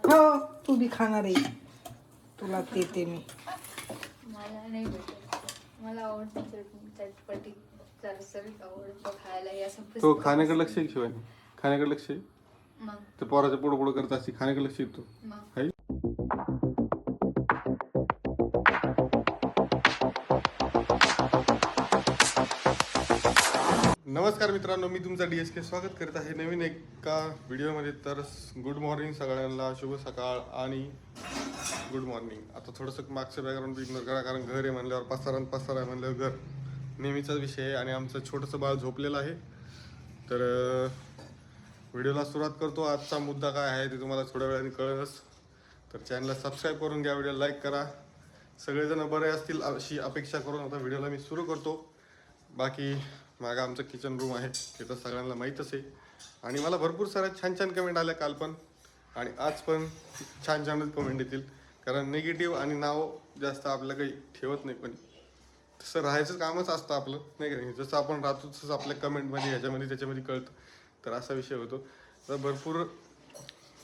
हो तू बी खाणार आहे, तुला देते मी. मला नाही भेटत, मला आवडतं चटणी चटपटी चरचरीत आवडतं खायला. या तो खाण्याकडे लक्ष आहे शिवाय, खाण्याकडे लक्ष आहे. मग ते पोराच्या पुढं पुढं करत असते, खाण्याकडे लक्ष येतो. मग हाय. नमस्कार मित्रांनो, मी तुमचा DSK स्वागत करत आहे नवीन एका व्हिडिओमध्ये. तर गुड मॉर्निंग सगळ्यांना, शुभ सकाळ आणि गुड मॉर्निंग. आता थोडंसं मागचं बॅकग्राऊंड इग्नोर करा, कारण घर आहे म्हणल्यावर पसारा आहे म्हणल्यावर घर नेहमीचाच विषय आहे. आणि आमचं छोटंसं बाळ झोपलेलं आहे. तर व्हिडिओला सुरुवात करतो. आजचा मुद्दा काय आहे ते तुम्हाला थोड्या वेळाने कळलंच. तर चॅनलला सबस्क्राईब करून घ्या, व्हिडिओ लाईक करा. सगळेजण बरे असतील अशी अपेक्षा करून आता व्हिडिओला मी सुरू करतो. बाकी मागं आमचं किचन रूम आहे, ते तर सगळ्यांना माहीतच आहे. आणि मला भरपूर साऱ्या छान कमेंट आल्या काल पण, आणि आज पण छानच कमेंट येतील. कारण निगेटिव्ह आणि नाव जास्त आपलं काही ठेवत नाही कोणी. तसं राहायचं कामच असतं आपलं, नाही का नाही. जसं आपण राहतो तसंच आपल्या कमेंटमध्ये ह्याच्यामध्ये त्याच्यामध्ये कळतं. तर असा विषय होतो. तर भरपूर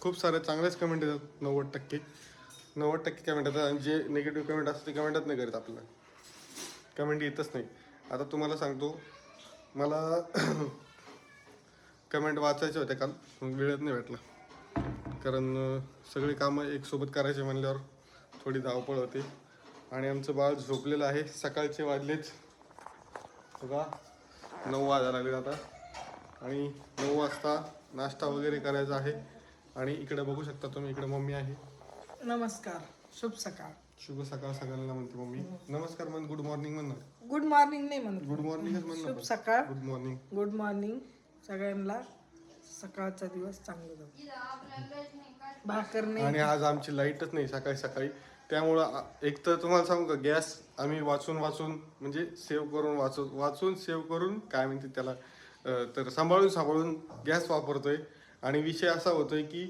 खूप साऱ्या चांगल्याच कमेंट येतात, 90% कमेंट येतात. आणि जे निगेटिव्ह कमेंट असतं ते कमेंटच नाही करत आपल्याला, कमेंट येतच नाही. आता तुम्हाला सांगतो, मला कमेंट वाचायच्या होत्या काल, वेळच नाही भेटला. कारण सगळी कामं एकसोबत करायचे म्हणल्यावर थोडी धावपळ होते. आणि आमचं बाळ झोपलेलं आहे. सकाळचे वाजलेच बघा 9 वाजायला लागले आता. आणि 9 वाजता नाश्ता वगैरे करायचा आहे. आणि इकडे बघू शकता तुम्ही, इकडे मम्मी आहे. नमस्कार, शुभ सकाळ. शुभ सकाळ सगळ्यांना म्हणते मम्मी. नमस्कार म्हण, गुड मॉर्निंग म्हणणार. गुड मॉर्निंग नाही म्हणत, गुड मॉर्निंगच म्हणणार. शुभ सकाळ. Good morning. गुड मॉर्निंग सगळ्यांना. सकाळचा दिवस चांगला जाऊ. भाकर आणि नाही. आज आमची लाईटच नाही सकाळी. त्यामुळं एक तर तुम्हाला सांगू का, गॅस आम्ही वाचून म्हणजे वाचून सेव्ह करून काय म्हणते त्याला, तर सांभाळून गॅस वापरतोय. आणि विषय असा होतोय की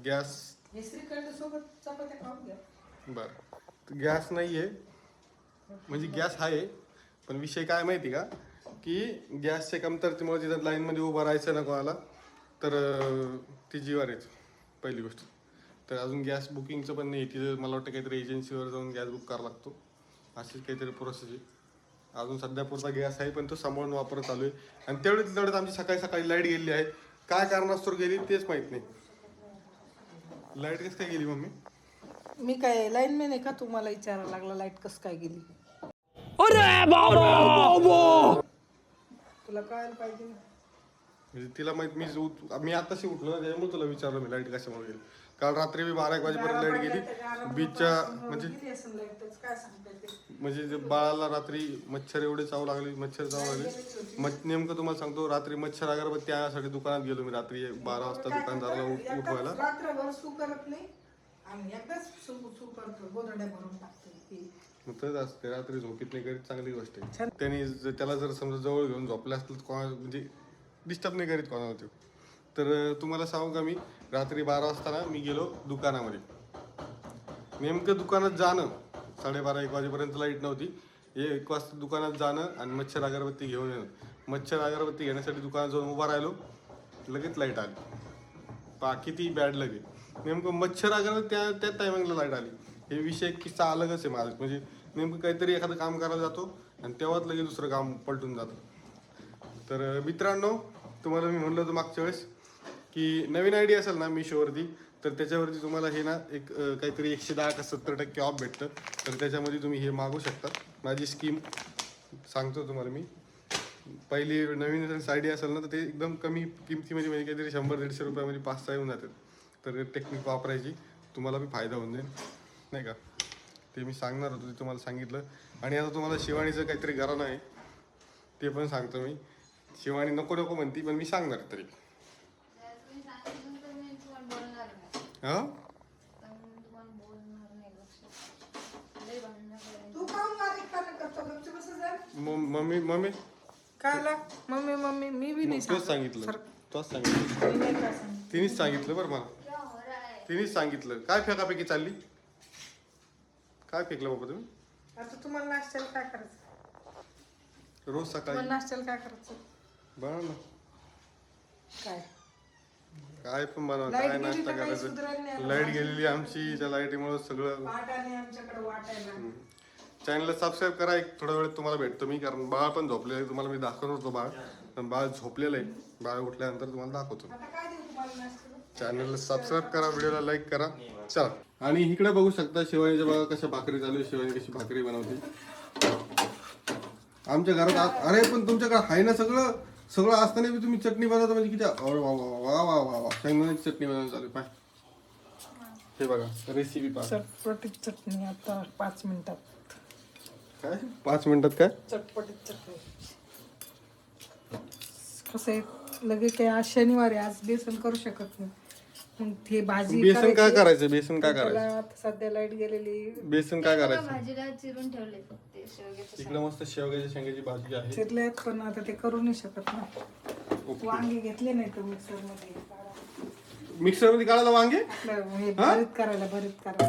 गॅस सोबत चपात्या खाऊन घ्या. बरं, गॅस नाही आहे, म्हणजे गॅस आहे, पण विषय काय माहिती का, की गॅसच्या कमतरतेमुळे तिथं लाईनमध्ये उभं राहायचं ना कोणाला, तर ती जीवार येते पहिली गोष्ट. तर अजून गॅस बुकिंगचं पण नाही, तिथं मला वाटतं काहीतरी एजन्सीवर जाऊन गॅस बुक करावा लागतो, अशीच काहीतरी प्रोसेस आहे. अजून सध्या पुरता गॅस आहे, पण तो सांभाळून वापरत चालू आहे. आणि तेवढ्यात आमची सकाळी लाईट गेलेली आहे. काय कारणास्तव गेली तेच माहीत नाही. लाईट कसं काय गेली मम्मी? मी काय लाईनमॅन आहे का तुम्हाला विचारायला लागला लाईट कसं काय गेली? तुला कळायला पाहिजे ना. म्हणजे तिला माहित, मी आताशी उठलो ना, त्याच्यामुळे तुला विचारलं मी लाईट कशामुळे गेली. काल रात्री मी 12-1 वाजेपर्यंत लाईट गेली बीचच्या, म्हणजे जे बाळाला रात्री मच्छर एवढे चावू लागले. नेमकं तुम्हाला सांगतो, रात्री मच्छर अगरबत्ती आणण्यासाठी दुकानात गेलो मी रात्री 12 वाजता दुकानदाराला उठवायला. रात्रभर सू करत नाही आणि एकदाच सू करतो, गोधड्या भरून टाकतो. मग तर असते, रात्री झोपीत नाही करीत, चांगली गोष्ट आहे. त्यांनी त्याला जर समजा जवळ घेऊन झोपले असतील तर कोणा म्हणजे डिस्टर्ब नाही करीत कोणाला ते. तर तुम्हाला सांगू का, मी रात्री 12 वाजता ना मी गेलो दुकानामध्ये. नेमकं दुकानात जाणं 12:30-1 वाजेपर्यंत लाईट नव्हती. 1 वाजता दुकानात जाणं आणि मच्छर अगरबत्ती घेऊन येणं. मच्छर अगरबत्ती घेण्यासाठी दुकानात जाऊन उभा राहिलो, लगेच लाईट आली. किती बॅड लगे. नेमकं मच्छर अगरबत्ती त्याच टायमिंगला लाईट आली. हे विषय किस्सा अलगच आहे माझं. म्हणजे नेमकं काहीतरी एखादं काम करायला जातो आणि तेव्हाच लगेच दुसरं काम पलटून जातं. तर मित्रांनो, तुम्हाला मी म्हणलं होतं मागच्या वेळेस की नवीन आयडिया असेल ना मिशोवरती, तर त्याच्यावरती तुम्हाला हे ना एक काहीतरी 110 का 70% ऑफ भेटतं. तर त्याच्यामध्ये तुम्ही हे मागू शकता. माझी स्कीम सांगतो तुम्हाला मी. पहिली नवीन आयडिया असेल ना, तर ते एकदम कमी किमतीमध्ये, म्हणजे काहीतरी 100-150 रुपयामध्ये 5-6 येऊन जातात. तर टेक्निक वापरायची, तुम्हाला बी फायदा होऊन जाईल, नाही का. ते मी सांगणार होतो, ते तुम्हाला सांगितलं. आणि आता तुम्हाला शिवाणीचं काहीतरी घराणं आहे, ते पण सांगतो मी. शिवानी नको म्हणती, पण मी सांगणार तरी. हां, मम्मी कायला मम्मी मी बी नाही तोच सांगितलं. तिनेच सांगितलं बरं मला. तिनेच सांगितलं. काय फेकाफेकी चालली? काय फेकलं बाबा तुम्ही? आता तुम्हाला नाश्त्याला काय करायचं? रोज सकाळी नाश्त्याला काय करायचं? बरं ना. काय काय पण बनवा, लाईट काय गेली नाश्ता तर काही सुधारण नाही करायचं. आलं. लाईट गेलेली आमची, त्या लाईटीमुळे सगळं. वाटाणे आमच्याकडे वाटायला. चॅनलला सबस्क्राईब करा. एक थोड्या वेळात तुम्हाला भेटतो मी, कारण बाळ पण झोपलेलं आहे. तुम्हाला मी दाखवत होतो बाळ, पण बाळ झोपलेलं आहे. बाळ उठल्यानंतर तुम्हाला दाखवतो. आता काय देऊ तुम्हाला नाश्त्याला? चॅनलला सबस्क्राईब करा, व्हिडिओला लाईक करा. चला. आणि इकडे बघू शकता शिवानीच्या बघा कशा भाकरी चालू आहे. शिवानी कशी भाकरी बनवते आमच्या घरात. अरे पण तुमच्याकडे आहे ना सगळं, सगळं असताना बी तुम्ही चटणी बनवता म्हणजे किती. अरे वा वा वा वा वा वा, शेंगदाण्याची चटणी बनवून चालू आहे. पाय हे बघा रेसिपी पहा. चटपटीत चटणी आता 5 मिनिटात. काय 5 मिनिटात काय चटपटीत चटणी. कसं आहे लगेच काय, आज शनिवारी, आज बेसन करू शकत नाही. मग ते भाजी बेसन काय करायचं, बेसन काय त्याला करायचं, आता सध्या लाईट गेलेली. बेसन काय करायचं. भाजीला चिरून ठेवले ते शेवग्याचे इकडे मस्त शेवग्याच्या शेंगाची भाजी आहे. चिरल्यात पण आता ते करू नाही शकत ना. वांगे घेतले नाही तर मिक्सर मध्ये मिक्सर मध्ये काढायला वांगे. आपलं हे भरीत करायला.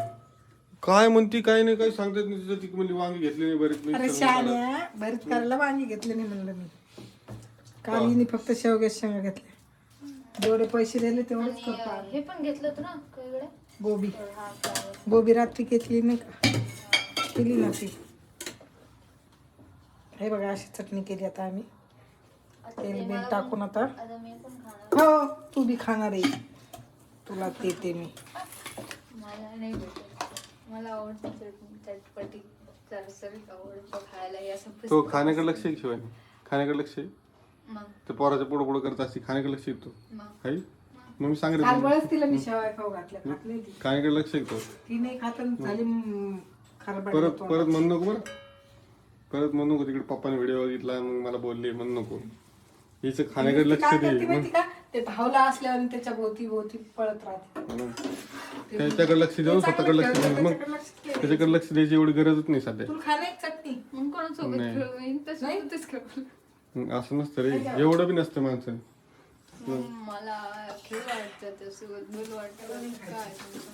काय म्हणती काय नाही, काही सांगतात नाही. तिचं ती म्हणजे वांगे घेतले नाही बरेच. अरे शहाण्या, भरीत करायला वांगे घेतले नाही म्हणलं मी. काल हिने फक्त शेवग्याच्या शेंगा घेतल्या. जेवढे पैसे दिले तेवढेच करतो. आणि हे पण घेतलं होतं ना कळगडे. गोबी हा काय. गोबी रात्री घेतली नाही का, केली ना ती. हे बघा अशी चटणी केली आता आम्ही. आता तेल ते बिल मला टाकून आता. आता मी पण खाणार. हो तू बी खाणार आहे, तुला देते मी. मला नाही भेटत. मला आवडते चटणी, चटपटी चरचरीत आवडतं खायला. हे असं तो खाण्याकडे लक्ष आहे शिवानी, खाण्याकडे लक्ष आहे. मग ते पोराच्या पुढे पुढे करत असते, खाण्याकडे लक्ष येतो. मग काही मग मी सांगितलं काल वेळेस तिला मी शेवाय खाऊ घातल्या, खात नाही ती. खाण्याकडे लक्ष येतो. ती नाही खात आणि झाली खराब. परत परत म्हणू नको बरं, परत म्हणू नको. तिकडे पप्पाने व्हिडिओ बघितला मग मला बोलले, म्हणू नको. हिचं खाण्याकडे लक्ष काय दे. करते माहिती का, ते धावला असल्यावर त्याच्या भोवती भोवती पळत राहते. त्याच्याकडे लक्ष देऊन स्वतःकडे लक्ष देऊन, मग त्याच्याकडे लक्ष द्यायची एवढी गरजच नाही सध्या. तुला खाणे चटणी मग कोणासोबत नाही. खेळवेन तसंच खेळ. असं नसतं रे, एवढं बी नसतं माणसं. मला खेळ वाटतं त्यासोबत बोल वाटतं काय तुमचं.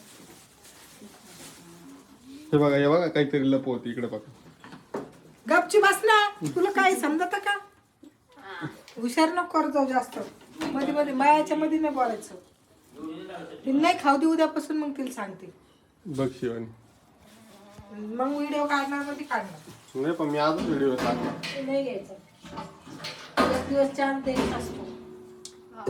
हे बघा, हे बघा काहीतरी लपवते इकडे बघा. गपची बस ना, तुला काही समजत का. हुशार नको कर जाऊ जास्त. मध्ये मध्ये मायाच्या मध्ये नाही बोलायचं. तिला नाही खाऊ दे उद्यापासून, मग तिला सांगते. बघ शिवानी, मग व्हिडिओ काढणार मध्ये काढणार. नाही पण मी आजच व्हिडिओ टाकला. ते नाही घ्यायचं. एक दिवस चार ते असतो. हा.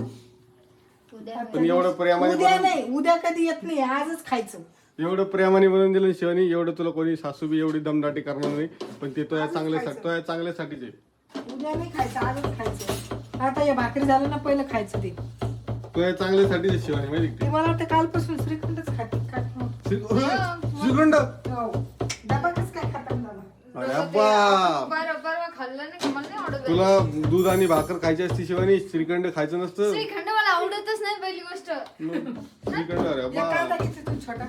उद्या पण एवढं प्रेमाने उद्या नाही, उद्या कधी येत नाही, आजच खायचं. एवढं प्रेमाने बनवून दिलं शिवानी, एवढं तुला कोणी सासू बी एवढी दमदाटी करणार नाही. पण ते तो या चांगल्यासाठीच आहे. उद्या नाही खायचं, आजच खायचं. आता या भाकरी झालं ना, पहिलं खायचं ते. तो या चांगल्यासाठीच आहे शिवानी, माहिती ते मला वाटतं कालपासून श्रीखंडच खाते. श्रीखंड. हो. डबा कसं काय खाता मला? अरे अब्बा, बरं खाल्लं नाही का, मला नाही आवडत. तुला दूध आणि भाकर खायची असते शिवानी, श्रीखंड खायचं नसतं. श्रीखंड मला आवडतच नाही पहिली गोष्ट. श्रीखंड. अरे या कांदा अब्बा, किती तू छोटा?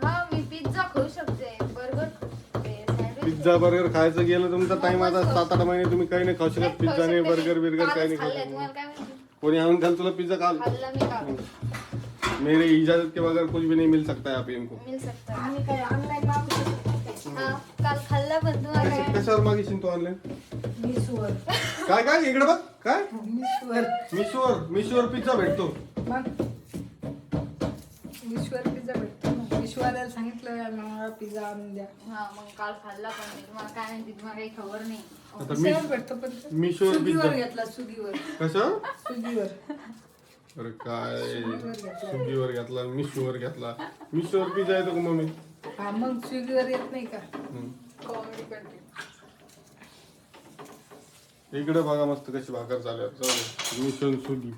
हा मी पिझ्झा खाऊ शकते, बर्गर सँडविच पिझ्झा बर्गर खायचं गेलं तुमचा टाइम आता 7-8 महिने तुम्ही काही नाही खाऊ शकत. पिझ्झा नाही, बर्गर बिर्गर काही नाही खाऊ खाल्लंय. शकत. तुम्हाला काय माहिती. कोणी आणून खाल तुला पिझ्झा खाल. खाल्लं मी का मेरे इजाजत के बगैर कुछ भी नहीं मिल सकता है आप इनको. मिल सकता है. आम्ही काय ऑनलाईन मागू शकतो? हा काल खाल्ला पण तुम्हाला काय कशावर मागितशील तू ऑनलाईन. मिशोवर. काय काय इकडे बघ काय. मिशोवर. मिशोवर पिझ्झा भेटतो. मग मिशोवर पिझ्झा भेटतो ना. मिशोवाल्याला सांगितलं मला पिझ्झा आणून द्या. हा मग काल खाल्ला पण मी. तुम्हाला काय माहिती, तुम्हाला काही खबर नाही. आता मिशोवर भेटतो पण मिशोवर स्विगीवर पिझ्झा घेतला, स्विगीवर. कशावर. स्विगीवर. अरे काय स्विगीवर घेतला, मिशोवर घेतला. मिशोवर पिझ्झा येतो का मम्मी. हा मग स्विगीवर येत नाही का. हम्म. Comedy content. इकडे बघा मस्त कशी भाकर चालू आहे. मिशो स्विगी.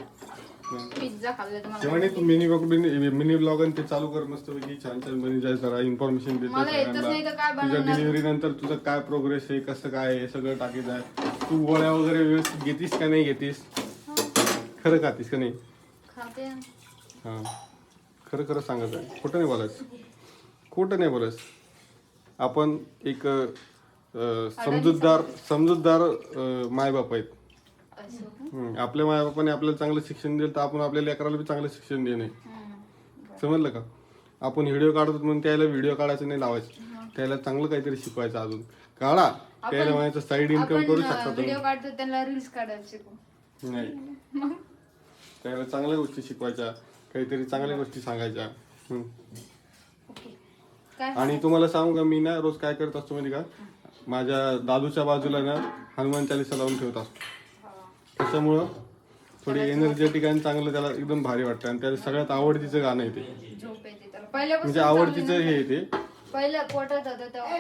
पिझ्झा खाल्ला तुम्हाला जेव्हा तू मिनी ब्लॉग ते चालू कर मस्त पैकी. छान छान बनी जाय जरा इन्फॉर्मेशन देते मला येतच नाही तर काय तुझ्या बनवणार. डिलिव्हरी नंतर तुझं काय प्रोग्रेस आहे, कसं काय आहे सगळं टाकीत आहे. तू गोळ्या वगैरे व्यवस्थित घेतीस का नाही घेतीस, खरं खातीस का नाही. खाते. हा खरं खरं सांगत आहे, खोटं नाही बोलायचं. खोटं नाही बोलायचं. आपण एक समजूतदार मायबाप आहेत. आपल्या मायबापाने आपल्याला चांगलं शिक्षण दिलं तर आपण आपल्या लेकराला बी चांगलं शिक्षण देणे. समजलं का. आपण व्हिडिओ काढतो म्हणून त्याला व्हिडिओ काढायचं नाही लावायचं, त्याला चांगलं काहीतरी शिकवायचं. अजून काढा त्याला म्हणायचं साईड इन्कम करू शकता तुम्ही. व्हिडिओ काढतो त्यांना रील्स काढायला शिकू. नाही त्याला चांगल्या गोष्टी शिकवायच्या. काहीतरी चांगल्या गोष्टी सांगायच्या. ओके. काय आणि तुम्हाला सांगू का, मी ना रोज काय करत असतो माहिती का, माझ्या दादूच्या बाजूला ना हनुमान चालीसा लावून ठेवत असतो. त्याच्यामुळं थोडी एनर्जेटिक आणि चांगलं त्याला एकदम भारी वाटतं. आणि त्याला सगळ्यात आवडतीचं गाणं आहे ते, झोप येते त्याला पहिल्यापासून. म्हणजे आवडतीचं हे आहे ते. पहिल्या पोटात होतं तेव्हा.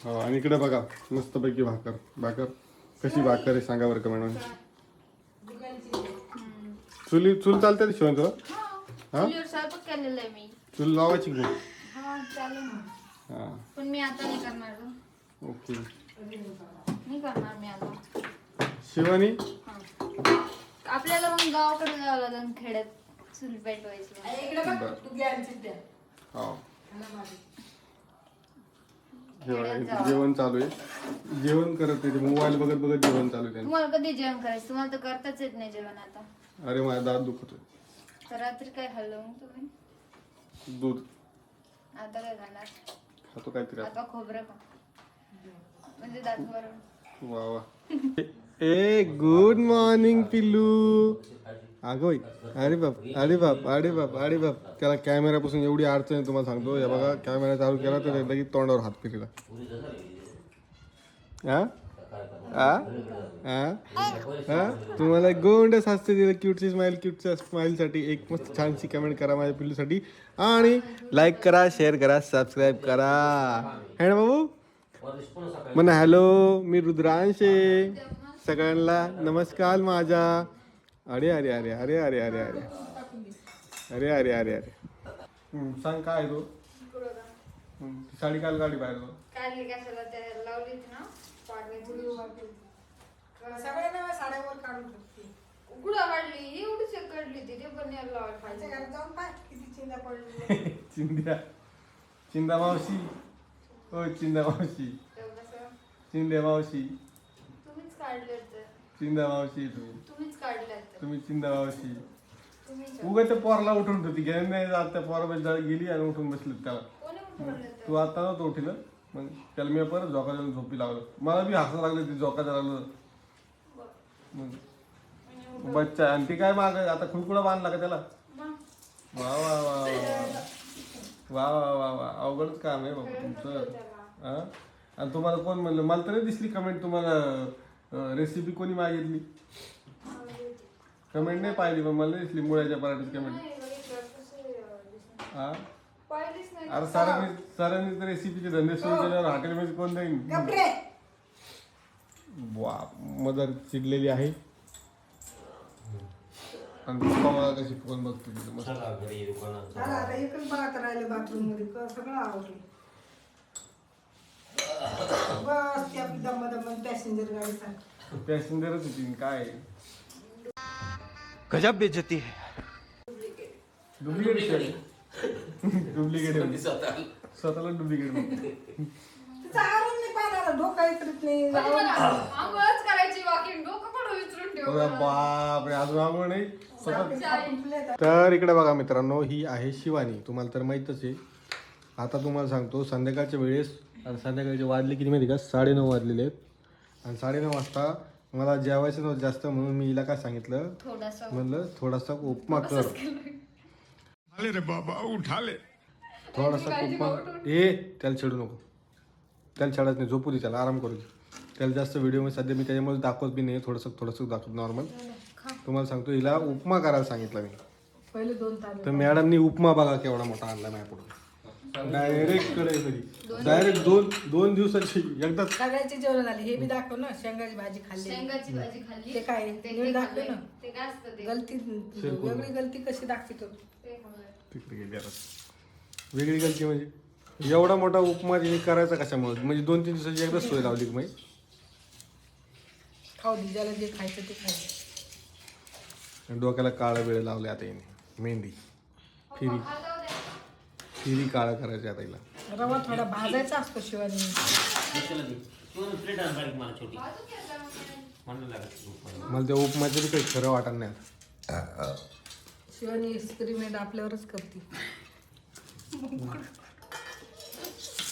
हो. आणि इकडे बघा मस्तपैकी भाकर कशी भाकर आहे सांगा बरं कमेंट मध्ये. चूल चालते ते शिवण तुला? हा, चुलीवर स्वयंपाक केलेला आहे मी. चूल लावायची का? हा चालेल ना. हा, पण मी आता नाही करणार गं. ओके. नाही करणार मी आता. शिवानी हा. आपल्याला मग गावाकडे जावं लागेल खेड्यात चूल पेटवायची. इकडे बघ, तू घे आणि चिट्ट्या. हो. मला माझी. हे बघा इथे जेवण चालू आहे. जेवण करत नाही, मोबाईल बघत बघत जेवण चालू आहे त्यांचं. तुम्हाला कधी जेवण करायचं? तुम्हाला तर करताच येत नाही जेवण आता. अरे माझा दात दुखतोय. तर रात्री काय खाल्लं मग तुम्ही? दूध आता काय खाणार? खातो काहीतरी आता. आता खोबरं का? म्हणजे दात बरं. वा वा. ए गुड मॉर्निंग पिल्लू. अगं बाई, अरे बाप अरे बाप अरे बाप अरे बाप. त्याला कॅमेऱ्यापासून एवढी अडचण आहे तुम्हाला सांगतो. या बघा कॅमेरा चालू केला तर लगेच तोंडावर हात फिरला. हा हा हा, तुम्हाला गोंड हास्य दिलं क्यूटची स्माइल साठी एक मस्त छानशी कमेंट करा माझ्या पिल्लूसाठी. आणि लाईक करा, शेअर करा, सबस्क्राईब करा. है ना बाबू? म्हणा हॅलो, मी रुद्रांश आहे. सगळ्यांना नमस्कार माझा. अरे अरे अरे अरे अरे अरे अरे अरे अरे अरे अरे. सांग काय तो साडी काल गाडी बाहेर काढली कशाला? त्या लावली ना पाडव्याची. सगळ्यांना साड्यावर काढून टाकते. कुठं काढली? एवढीच एक काढली ती. ते पण याला लावायला आमच्या पाहिजे. घरात जाऊन पाय किती चिंध्या पडली. चिंदा मावशी. हो चिंदा मावशी. तेवढंसं चिंद्या मावशी. तुम्हीच काढले तर. चिंदा मावशी. तुम्हीच काढले तर. तुम्ही चिंदा मावशी. तुम्हीच. उगा त्या पोरला उठून ठेवती. गेली नाही जात त्या पोरा गेली आणि उठून बसली त्याला. कोणी उठवलं तर? तू आता नव्हतं उठिलं. मग त्याला मी परत झोका देऊन झोपी लावलं. मला बी हसायला लागलं ती झोका लागलं. मग बच्चा आणि ती काय माग आता खुळकुळा बांधला का त्याला? वा वा वा वा वा वा वा. अवघडच काम आहे बाबा तुमचं. हा, आणि तुम्हाला कोण म्हणलं? मला तर नाही दिसली कमेंट. तुम्हाला रेसिपी कोणी मागितली? कमेंट नाही पाहिली पण मला दिसली मुळ्याच्या पराठीची कमेंट. हा, अरे सरांनी तर रेसिपीचे धंदे सुरू केल्यावर हॉटेलमध्ये कोण जाईल? वा, मदर चिडलेली आहे. आणि पप्पा कशी फोन बघतो तिथे मस्त. आता एकच बात राहिले बाथरूम मध्ये सगळं आवडलं. बस ती आपली दम पॅसेंजर गाडी सांग. पॅसेंजरच होती काय. गजब बेइज्जती है. डुप्लिकेट स्वतःला डुप्लिकेट. तिचा आराम नाही पाहणार, डोका इकडे नाही. आंघोळच करायची बाकी. डोकं पण विचारून ठेव. बापरे, अजून आंघोळ नाही. तर इकडे बघा मित्रांनो, ही आहे शिवानी. तुम्हाला तर माहीतच आहे. आता तुम्हाला सांगतो संध्याकाळच्या वेळेस, आणि संध्याकाळचे वाजले किती माहिती का? 9:30 वाजलेले आहेत. आणि 9:30 वाजता मला जेवायचं नव्हतं जास्त, म्हणून मी हिला काय सांगितलं, म्हणलं थोडासा उपमा कर. अरे रे बाबा उठा ले. थोडासा उपमा. त्याला छेडू नको. त्याला छेडायचं नाही, झोपू दे, त्याला आराम करू दे. त्याला जास्त व्हिडिओमध्ये सध्या मी त्याच्यामध्ये दाखवत बी नाही. थोडंसं दाखवत नॉर्मल. तुम्हाला सांगतो हिला उपमा करायला सांगितलं मी. पहिले 2 तास तर मॅडमनी उपमा बघा केवढा मोठा आणला माझ्यापुढे. डायरेक्ट कडे डायरेक्ट दोन दिवसाची एकदा. सगळ्याची जेवण झाली. हे बी दाखव ना, शेंगाची भाजी खाल्ली. शेंगाची भाजी खाल्ली. ते काय नीट दाखव ना. ते काय असतं ते? गलती वेगळी गलती कशी दाखवतो? तिकडे गेली आता. वेगळी गलती म्हणजे एवढा मोठा उपमा तिने करायचा कशामुळे? म्हणजे 2-3 दिवसाची एकदा सोय लावली की माहिती. खाऊ दे, ज्याला जे खायचं ते खायचं. डोक्याला काळा वेळ लावले आता हिने. मेहंदी फिरी काळा करायची आता हिला. रवा थोडा भाजायचा असतो शिवानी. मला त्या उपमाचं बी काही खरं वाटत नाही आता. शिवानी एक्सपेरिमेंट आपल्यावरच करते.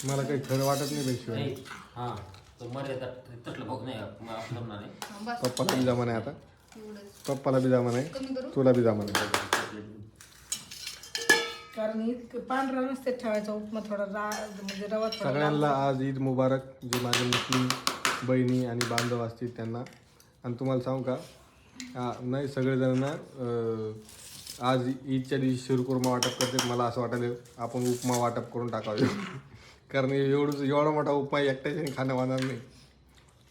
मला काही खरं वाटत नाही बाई शिवानी. बस. पप्पा कमी जमाना आहे आता. एवढंच पप्पाला बी जमा नाही कमी करू तुला बी जमा नाही. कारण इतकं पांढरा नसते ठेवायचा उपमा थोडा म्हणजे रवा थोडा सगळ्यांना आज ईद मुबारक, जे माझे मुस्लिम बहिणी आणि बांधव असतील त्यांना. आणि तुम्हाला सांगू का नाही सगळेजण ना आज ईदच्या दिवशी शिरकुर्मा वाटप करते. मला असं वाटायला आपण उपमा वाटप करून टाकावे कारण एवढा मोठा उपमा एकट्याने खाणं होणार नाही.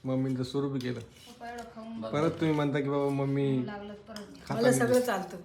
मम्मीने तर सुरू बी केलं. पप्पा एवढं खाऊन परत तुम्ही म्हणता की बाबा मम्मी लागलं परत मला सगळं चालतं.